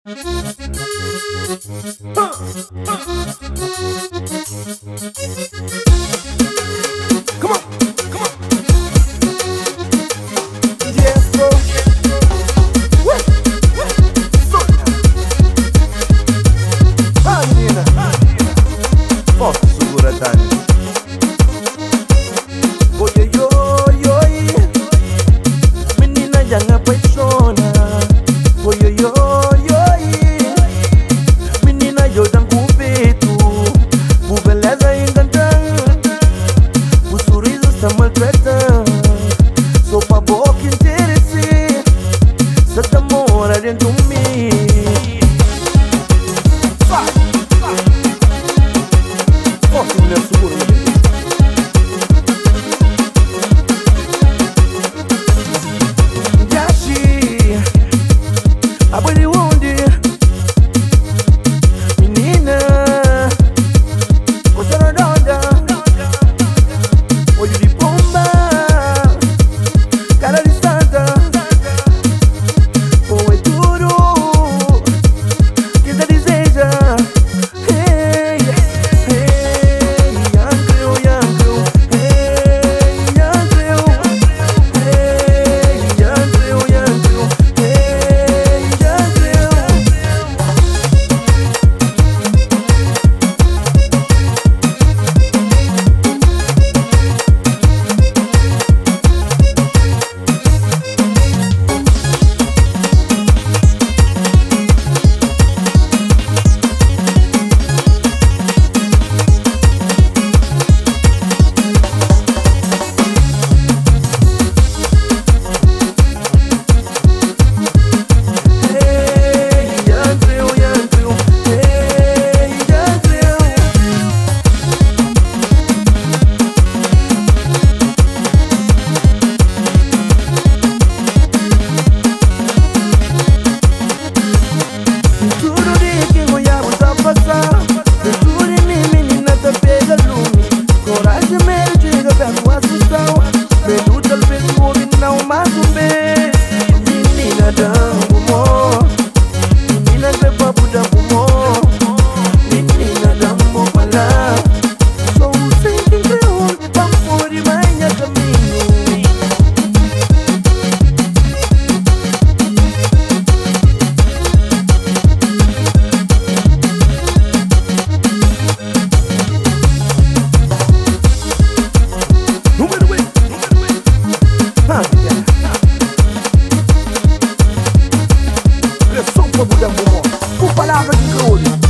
Come on, come on. Yes, bro. Menina, posso segurar Dani? Oi, oi, oi, oi. Menina, jangan apaixona. Oi, oi, oi, oi. Menina, eu dam cupido. Por beleza encantando, por sorriso está maltratando. Sou pra boca interessante, se te mora dentro de mim. Posso me assegurar? Pressão para mudar o mundo. Com palavras de ouro.